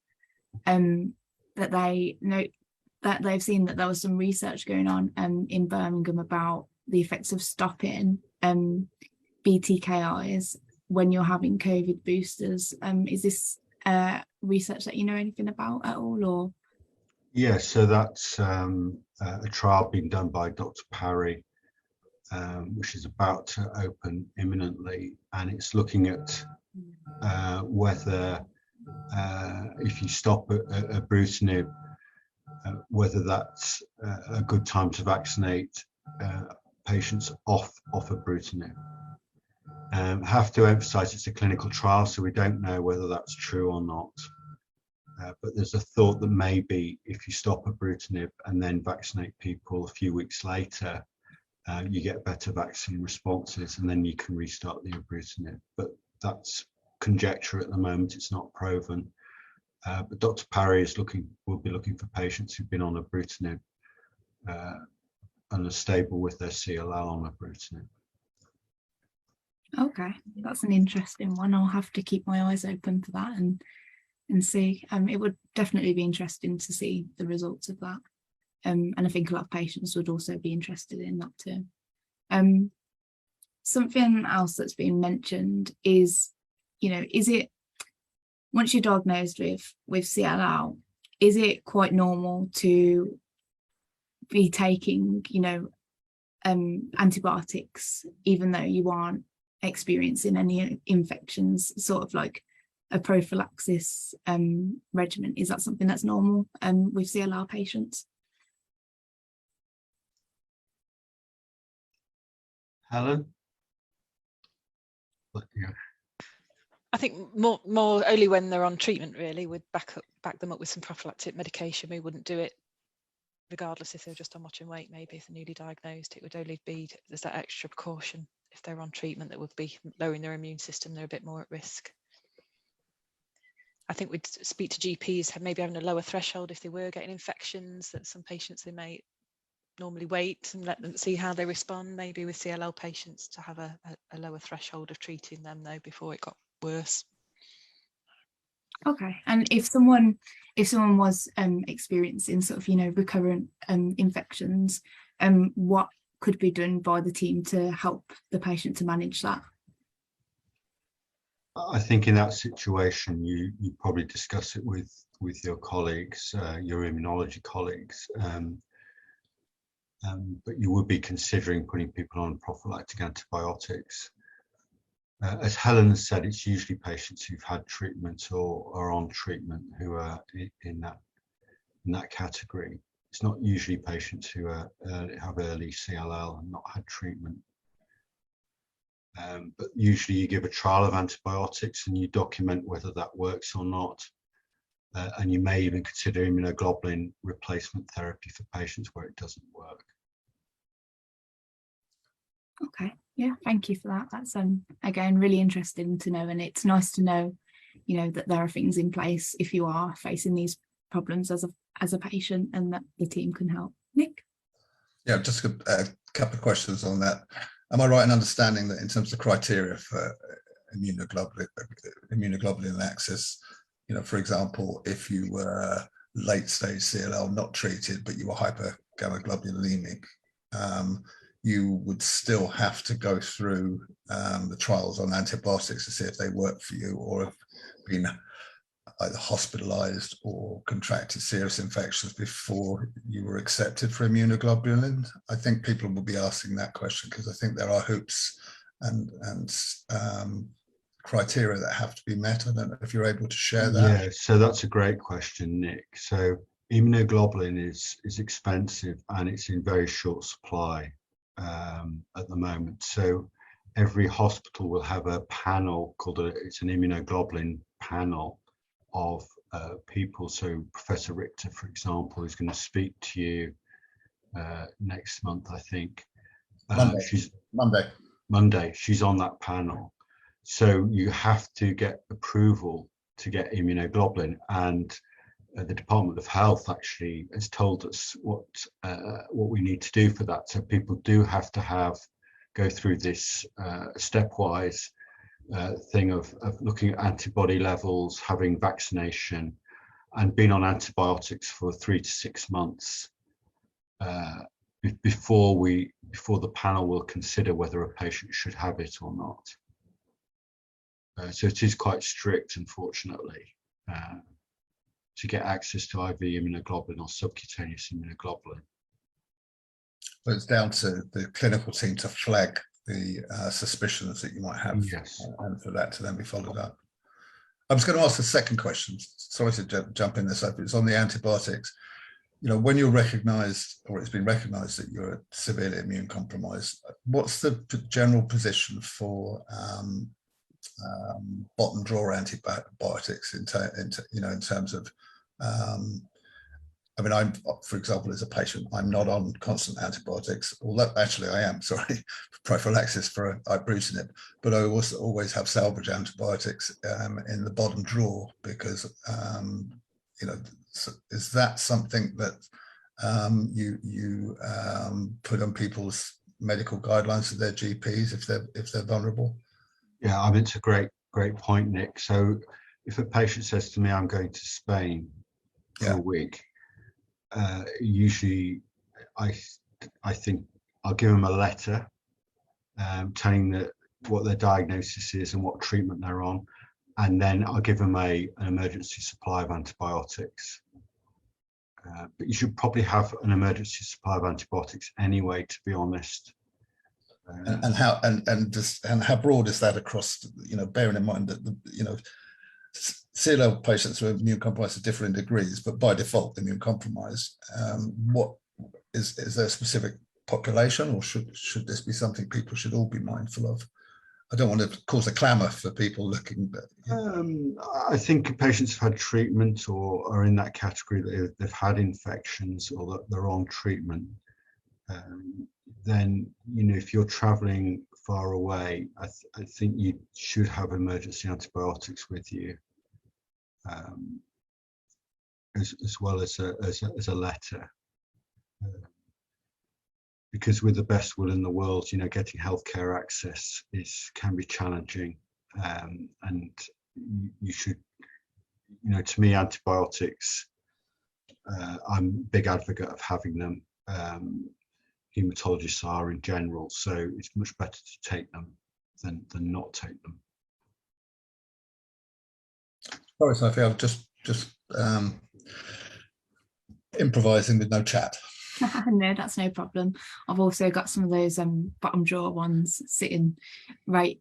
that they note that they've seen that there was some research going on in Birmingham about the effects of stopping BTKIs when you're having COVID boosters. Is this research that you know anything about at all, or?
Yeah, so that's a trial being done by Dr. Parry, which is about to open imminently, and it's looking at whether if you stop ibrutinib, whether that's a good time to vaccinate patients off ibrutinib. Have to emphasize it's a clinical trial, so we don't know whether that's true or not. But there's a thought that maybe if you stop ibrutinib and then vaccinate people a few weeks later, you get better vaccine responses, and then you can restart the ibrutinib. But that's conjecture at the moment; it's not proven. But Dr. Parry will be looking for patients who've been on ibrutinib and are stable with their CLL on ibrutinib.
Okay, that's an interesting one. I'll have to keep my eyes open for that and see. It would definitely be interesting to see the results of that. And I think a lot of patients would also be interested in that too. Something else that's been mentioned is, is it, once you're diagnosed with CLL, is it quite normal to be taking, antibiotics, even though you aren't experiencing any infections, sort of like a prophylaxis regimen? Is that something that's normal with CLL patients?
Helen? Yeah.
I think more only when they're on treatment, really. We'd back them up with some prophylactic medication. We wouldn't do it regardless if they're just on watch and wait. Maybe if they're newly diagnosed, it would only be there's that extra precaution if they're on treatment that would be lowering their immune system, they're a bit more at risk. I think we'd speak to GPs maybe having a lower threshold if they were getting infections, that some patients they may normally wait and let them see how they respond, maybe with CLL patients to have a lower threshold of treating them though before it got worse.
Okay, and if someone was experiencing sort of, you know, recurrent infections, what could be done by the team to help the patient to manage that?
I think in that situation, you probably discuss it with your colleagues, your immunology colleagues, but you would be considering putting people on prophylactic antibiotics. As Helen said, it's usually patients who've had treatment or are on treatment who are in that category. It's not usually patients who have early CLL and not had treatment. But usually you give a trial of antibiotics and you document whether that works or not. And you may even consider immunoglobulin replacement therapy for patients where it doesn't work.
Okay, yeah, thank you for that. That's again really interesting to know, and it's nice to know, you know, that there are things in place if you are facing these problems as a patient, and that the team can help. Nick?
Yeah, just a couple of questions on that. Am I right in understanding that in terms of criteria for immunoglobulin access, you know, for example, if you were late stage CLL not treated, but you were hypergammaglobulinic, you would still have to go through the trials on antibiotics to see if they work for you, or have been either hospitalized or contracted serious infections before you were accepted for immunoglobulin? I think people will be asking that question because I think there are hoops and criteria that have to be met. I don't know if you're able to share that.
Yeah, so that's a great question, Nick. So immunoglobulin is expensive and it's in very short supply at the moment. So every hospital will have a panel called it's an immunoglobulin panel of people. So Professor Richter, for example, is going to speak to you next month, I think. Monday. She's on that panel. So you have to get approval to get immunoglobulin, and the Department of Health actually has told us what we need to do for that. So people do have to go through this stepwise thing of looking at antibody levels, having vaccination, and being on antibiotics for 3 to 6 months before the panel will consider whether a patient should have it or not. So it is quite strict, unfortunately, to get access to IV immunoglobulin or subcutaneous immunoglobulin.
But it's down to the clinical team to flag the suspicions that you might have,
yes,
and for that to then be followed up. I was going to ask a second question. Sorry to jump in this up. It's on the antibiotics. You know, when you're recognised, or it's been recognised that you're severely immune compromised, what's the general position for bottom drawer antibiotics in terms of I mean, for example, as a patient, I'm not on constant antibiotics, although actually I am, sorry, prophylaxis for ibrutinib, but I also always have salvage antibiotics in the bottom drawer because, you know, is that something that you put on people's medical guidelines of their GPs if they're vulnerable?
Yeah, I mean, it's a great point, Nick. So if a patient says to me, I'm going to Spain for a week, usually I think I'll give them a letter telling them what their diagnosis is and what treatment they're on, and then I'll give them an emergency supply of antibiotics. But you should probably have an emergency supply of antibiotics anyway, to be honest.
And how broad is that across? You know, bearing in mind that CLL patients who are immune compromised at different degrees, but by default immune compromised. What is there a specific population, or should this be something people should all be mindful of? I don't want to cause a clamour for people looking. But,
I think patients have had treatment or are in that category that they've had infections or that they're on treatment. Then, you know, if you're travelling far away, I think you should have emergency antibiotics with you, as well as a letter. Because with the best will in the world, getting healthcare access can be challenging, and you should, to me, antibiotics, I'm a big advocate of having them. Hematologists are in general, so it's much better to take them than not take them.
Sorry, Sophie, I'm just improvising with no chat.
No, that's no problem. I've also got some of those bottom drawer ones sitting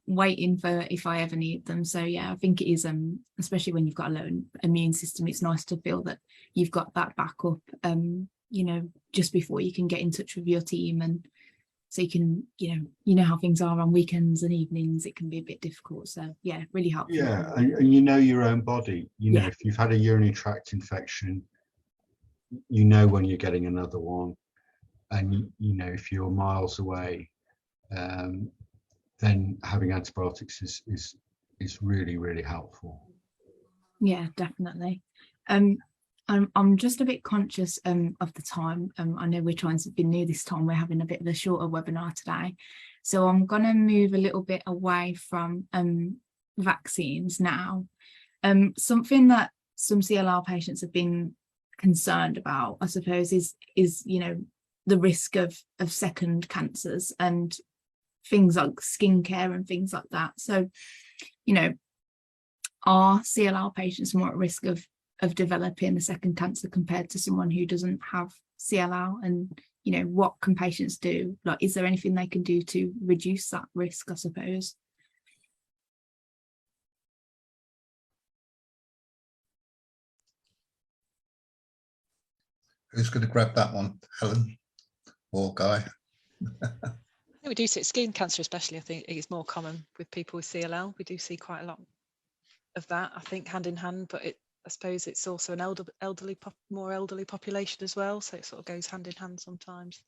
waiting for if I ever need them. So yeah, I think it is especially when you've got a low immune system, it's nice to feel that you've got that backup just before you can get in touch with your team, and so you can you know how things are on weekends and evenings, it can be a bit difficult. So yeah, really helpful.
Yeah, and you know your own body.
Yeah.
If you've had a urinary tract infection, when you're getting another one, and if you're miles away, then having antibiotics is really, really helpful.
Yeah, definitely. I'm just a bit conscious of the time. I know we're trying to be new this time. We're having a bit of a shorter webinar today, so I'm going to move a little bit away from vaccines now. Something that some CLL patients have been concerned about, I suppose, is the risk of second cancers and things like skincare and things like that. So, are CLL patients more at risk of developing a second cancer compared to someone who doesn't have CLL? And what can patients do? Like, is there anything they can do to reduce that risk, I suppose?
Who's going to grab that one, Helen or Guy?
We do see skin cancer, especially. I think it's more common with people with CLL. We do see quite a lot of that, I think, hand in hand. But I suppose it's also an more elderly population as well. So it sort of goes hand in hand sometimes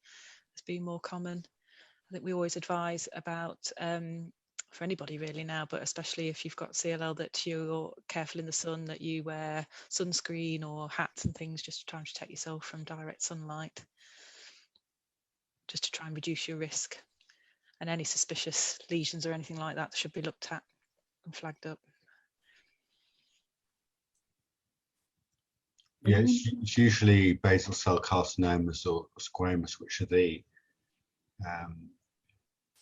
as being more common. I think we always advise about, for anybody really now, but especially if you've got CLL, that you're careful in the sun, that you wear sunscreen or hats and things just to try and protect yourself from direct sunlight, just to try and reduce your risk. And any suspicious lesions or anything like that should be looked at and flagged up.
Yeah, it's usually basal cell carcinomas or squamous, which are the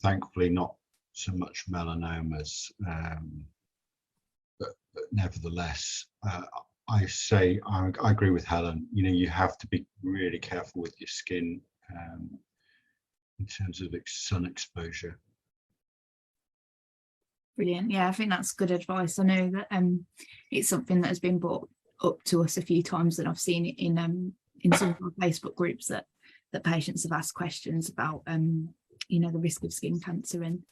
thankfully not so much melanomas, but nevertheless, I agree with Helen. You have to be really careful with your skin in terms of sun exposure.
Brilliant. Yeah, I think that's good advice. I know that it's something that has been brought up to us a few times, and I've seen it in some of our Facebook groups that patients have asked questions about the risk of skin cancer and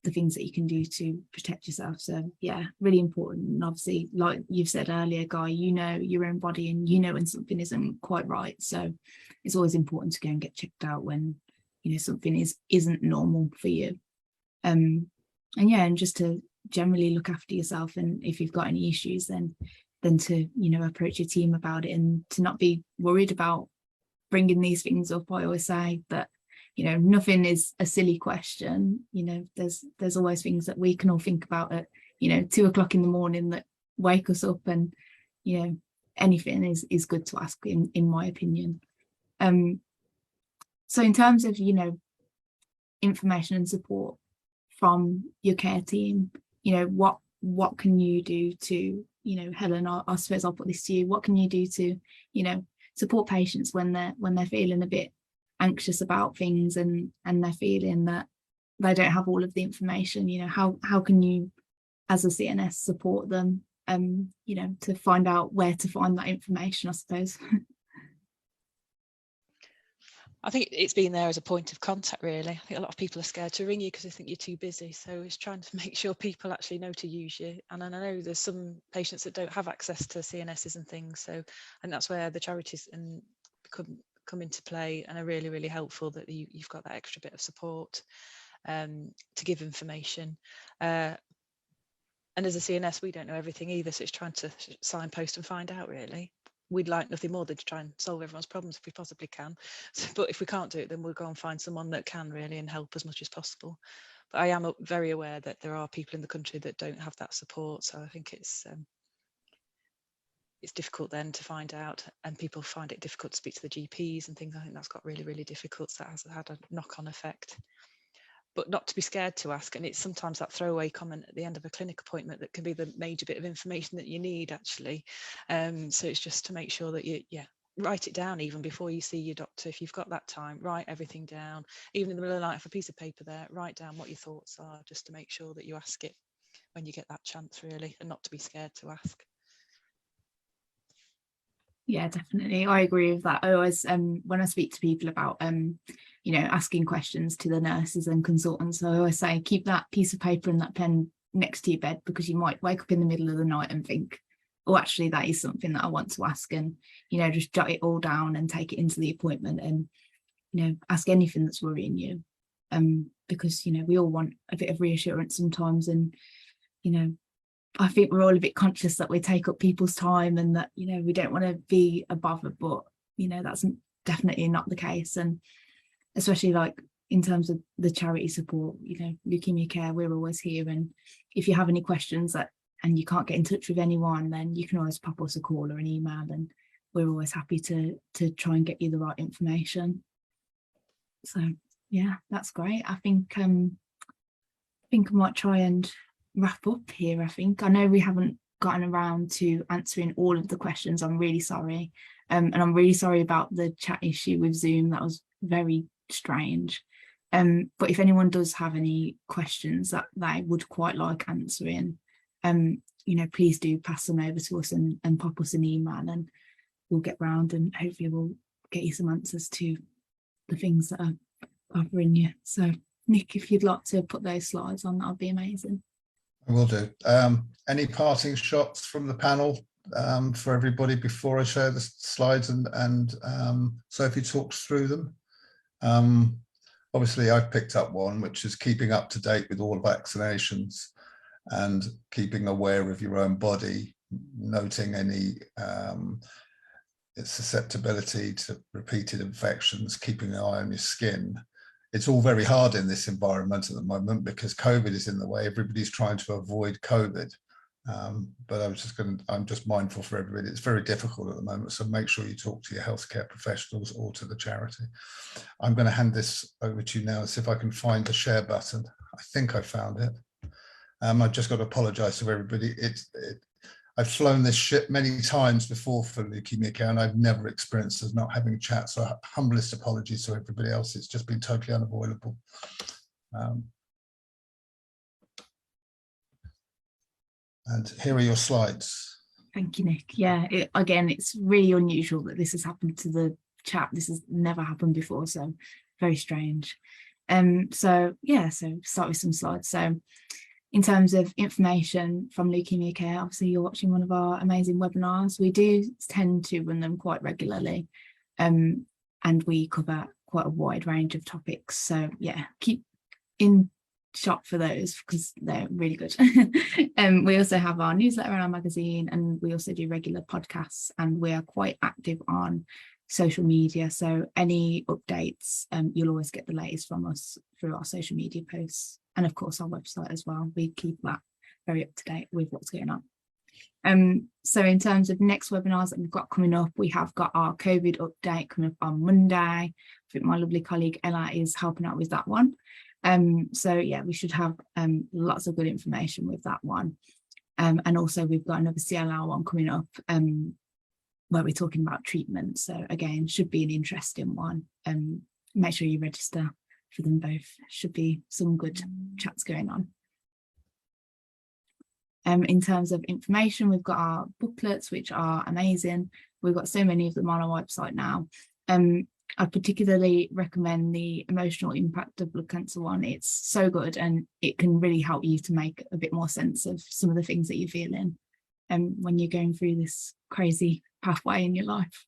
the things that you can do to protect yourself. So yeah, really important. And obviously, like you've said earlier, Guy, your own body, and when something isn't quite right. So it's always important to go and get checked out when something isn't normal for you. And just to generally look after yourself, and if you've got any issues, then to approach your team about it, and to not be worried about bringing these things up. I always say that nothing is a silly question. There's always things that we can all think about at 2 o'clock in the morning that wake us up, and anything is good to ask, in my opinion. So in terms of information and support from your care team, what can you do to Helen, I suppose I'll put this to you, what can you do to support patients when they're feeling a bit anxious about things, and they're feeling that they don't have all of the information? How can you as a CNS support them to find out where to find that information, I suppose?
I think it's been there as a point of contact, really. I think a lot of people are scared to ring you because they think you're too busy. So it's trying to make sure people actually know to use you. And I know there's some patients that don't have access to CNSs and things. So, and that's where the charities come into play and are really, really helpful, that you've got that extra bit of support. to give information. And as a CNS, we don't know everything either, so it's trying to signpost and find out, really. We'd like nothing more than to try and solve everyone's problems if we possibly can. So, but if we can't do it, then we'll go and find someone that can, really, and help as much as possible. But I am very aware that there are people in the country that don't have that support, so I think it's difficult then to find out, and people find it difficult to speak to the GPs and things. I think that's got really, really difficult. So that has had a knock-on effect. But not to be scared to ask, and it's sometimes that throwaway comment at the end of a clinic appointment that can be the major bit of information that you need, actually. So it's just to make sure that you write it down even before you see your doctor. If you've got that time, write everything down, even in the middle of the night, have a piece of paper there, write down what your thoughts are, just to make sure that you ask it when you get that chance, really, and not to be scared to ask.
Yeah, definitely. I agree with that. I always, when I speak to people about, asking questions to the nurses and consultants, I always say, keep that piece of paper and that pen next to your bed, because you might wake up in the middle of the night and think, oh, actually, that is something that I want to ask, and, just jot it all down and take it into the appointment and, ask anything that's worrying you. Because, we all want a bit of reassurance sometimes, and, I think we're all a bit conscious that we take up people's time and that, we don't want to be a bother, but, that's definitely not the case. And especially like in terms of the charity support, Leukemia Care, we're always here. And if you have any questions and you can't get in touch with anyone, then you can always pop us a call or an email, and we're always happy to try and get you the right information. So yeah, that's great. I think I might try and wrap up here. I know we haven't gotten around to answering all of the questions. I'm really sorry, and I'm really sorry about the chat issue with Zoom. That was very strange, but if anyone does have any questions that they would quite like answering, please do pass them over to us and pop us an email, and we'll get round and hopefully we'll get you some answers to the things that are bothering you. So Nick, if you'd like to put those slides on, that would be amazing.
I will do. Any parting shots from the panel for everybody before I share the slides and Sophie talks through them? Obviously, I've picked up one, which is keeping up to date with all vaccinations and keeping aware of your own body, noting any susceptibility to repeated infections, keeping an eye on your skin. It's all very hard in this environment at the moment because COVID is in the way. Everybody's trying to avoid COVID. But I'm just mindful for everybody. It's very difficult at the moment. So make sure you talk to your healthcare professionals or to the charity. I'm going to hand this over to you now and see if I can find the share button. I think I found it. I've just got to apologize to everybody. I've flown this ship many times before for Leukemia Care, and I've never experienced as not having a chat. So humblest apologies to everybody else. It's just been totally unavoidable. And here are your slides.
Thank you, Nick. Yeah, again, it's really unusual that this has happened to the chat. This has never happened before, so very strange. So start with some slides. So in terms of information from Leukemia Care, obviously you're watching one of our amazing webinars. We do tend to run them quite regularly, and we cover quite a wide range of topics. So yeah, keep in shop for those because they're really good. We also have our newsletter and our magazine, and we also do regular podcasts, and we are quite active on social media. So any updates, you'll always get the latest from us through our social media posts. And of course, our website as well. We keep that very up to date with what's going on. So in terms of next webinars that we've got coming up, we have got our COVID update coming up on Monday. I think my lovely colleague Ella is helping out with that one. So yeah, we should have lots of good information with that one. And also we've got another CLL one coming up where we're talking about treatment. So again, should be an interesting one. Make sure you register for them both. Should be some good chats going on. In terms of information, we've got our booklets, which are amazing. We've got so many of them on our website now. I particularly recommend the emotional impact of blood cancer one. It's so good, and it can really help you to make a bit more sense of some of the things that you're feeling when you're going through this crazy pathway in your life.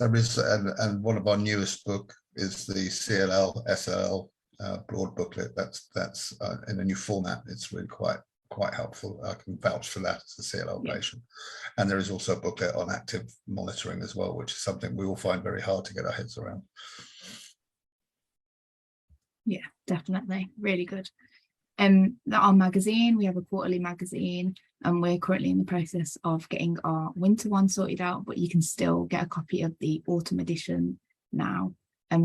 There is, and one of our newest book is the CLL SLL broad booklet. That's in a new format. It's really quite helpful. I can vouch for that as a CLL patient. And there is also a booklet on active monitoring as well, which is something we all find very hard to get our heads around.
Yeah, definitely, really good. Our magazine, we have a quarterly magazine, and we're currently in the process of getting our winter one sorted out, but you can still get a copy of the autumn edition now.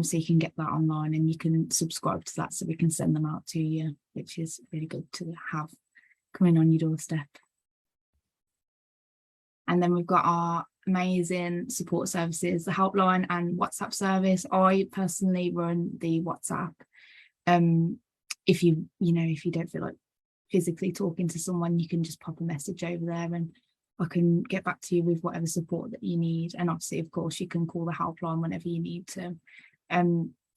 So you can get that online and you can subscribe to that, so we can send them out to you, which is really good to have coming on your doorstep. And then we've got our amazing support services, the helpline and WhatsApp service. I personally run the WhatsApp. If you don't feel like physically talking to someone, you can just pop a message over there and I can get back to you with whatever support that you need. And obviously, of course, you can call the helpline whenever you need to.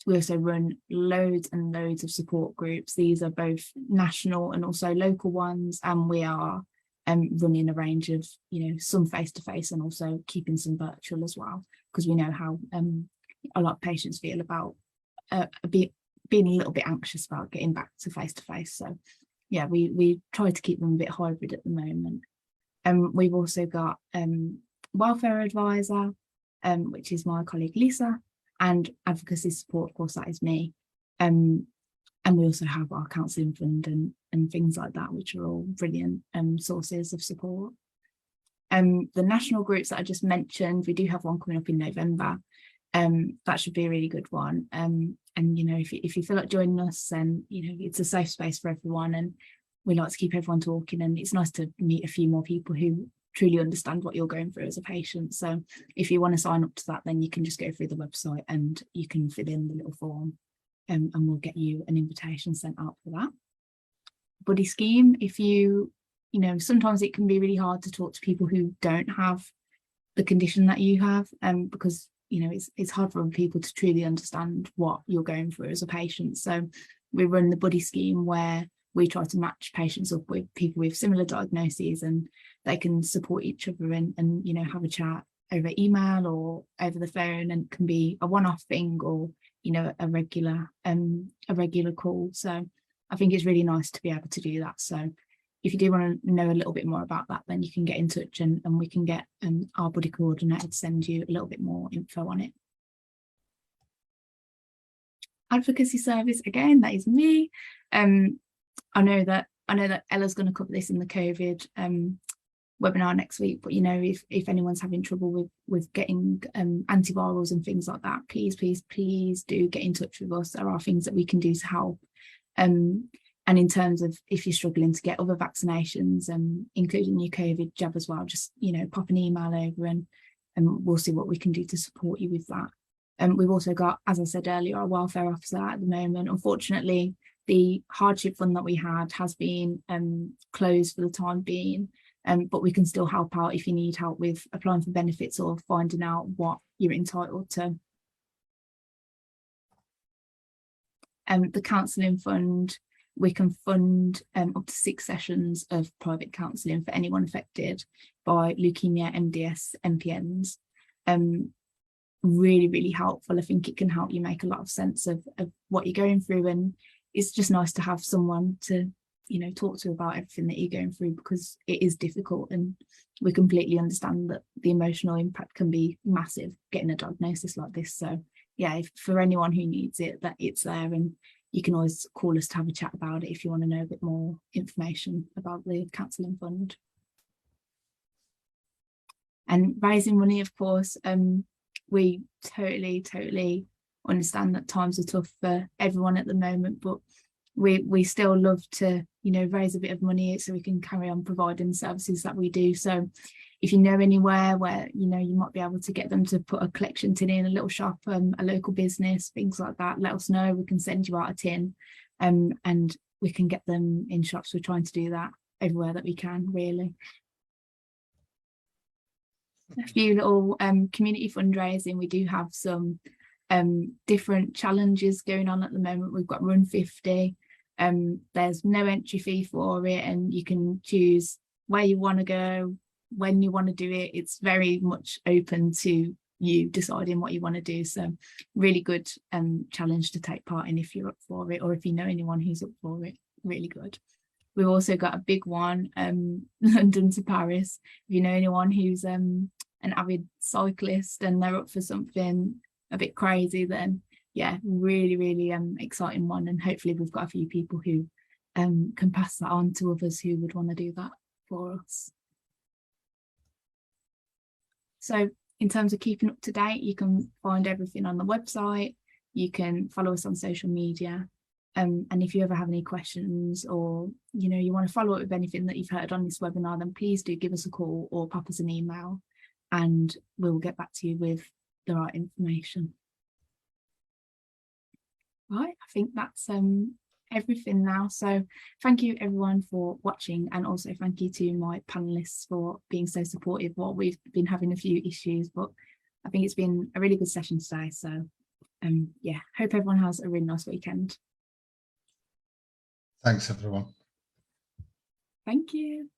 We also run loads and loads of support groups. These are both national and also local ones, and we are running a range of, some face-to-face and also keeping some virtual as well, because we know how a lot of patients feel about being a little bit anxious about getting back to face-to-face. So yeah, we try to keep them a bit hybrid at the moment. We've also got welfare advisor, which is my colleague Lisa, and advocacy support, of course, that is me. And we also have our counselling fund and things like that, which are all brilliant sources of support. The national groups that I just mentioned, we do have one coming up in November. That should be a really good one. And if you feel like joining us, then it's a safe space for everyone, and we like to keep everyone talking, and it's nice to meet a few more people who truly understand what you're going through as a patient. So if you want to sign up to that, then you can just go through the website and you can fill in the little form, and we'll get you an invitation sent out for that. Buddy scheme, if sometimes it can be really hard to talk to people who don't have the condition that you have, because it's hard for other people to truly understand what you're going through as a patient. So we run the buddy scheme where we try to match patients up with people with similar diagnoses, and they can support each other and have a chat over email or over the phone, and it can be a one-off thing or a regular call. So I think it's really nice to be able to do that. So if you do want to know a little bit more about that, then you can get in touch and we can get our buddy coordinator to send you a little bit more info on it. Advocacy service, again, that is me. I know that Ella's going to cover this in the COVID webinar next week, but if anyone's having trouble with getting antivirals and things like that, please do get in touch with us. There are things that we can do to help. And in terms of if you're struggling to get other vaccinations, including your COVID jab as well, just pop an email over and we'll see what we can do to support you with that. We've also got, as I said earlier, our welfare officer at the moment. Unfortunately, the hardship fund that we had has been closed for the time being, but we can still help out if you need help with applying for benefits or finding out what you're entitled to. The counselling fund, we can fund up to 6 sessions of private counselling for anyone affected by leukemia, MDS, MPNs. Really, really helpful. I think it can help you make a lot of sense of what you're going through, and it's just nice to have someone to talk to about everything that you're going through, because it is difficult, and we completely understand that the emotional impact can be massive getting a diagnosis like this. So yeah, for anyone who needs it, that it's there, and you can always call us to have a chat about it if you want to know a bit more information about the counselling fund. And raising money, of course, we totally understand that times are tough for everyone at the moment, but we still love to raise a bit of money so we can carry on providing the services that we do. So if you know anywhere where you might be able to get them to put a collection tin in a little shop, a local business, things like that, let us know. We can send you out a tin, and we can get them in shops. We're trying to do that everywhere that we can, really. A few little community fundraising. We do have some different challenges going on at the moment. We've got Run 50. There's no entry fee for it, and you can choose where you want to go, when you want to do it. It's very much open to you deciding what you want to do. So really good challenge to take part in if you're up for it, or if you know anyone who's up for it. Really good. We've also got a big one, London to Paris. If you know anyone who's an avid cyclist and they're up for something a bit crazy, then yeah, really exciting one. And hopefully we've got a few people who can pass that on to others who would want to do that for us. So in terms of keeping up to date, you can find everything on the website. You can follow us on social media. And if you ever have any questions, or you want to follow up with anything that you've heard on this webinar, then please do give us a call or pop us an email, and we'll get back to you with the right information. Right, I think that's everything now. So thank you everyone for watching, and also thank you to my panelists for being so supportive while we've been having a few issues, but I think it's been a really good session today. So yeah, hope everyone has a really nice weekend.
Thanks, everyone.
Thank you.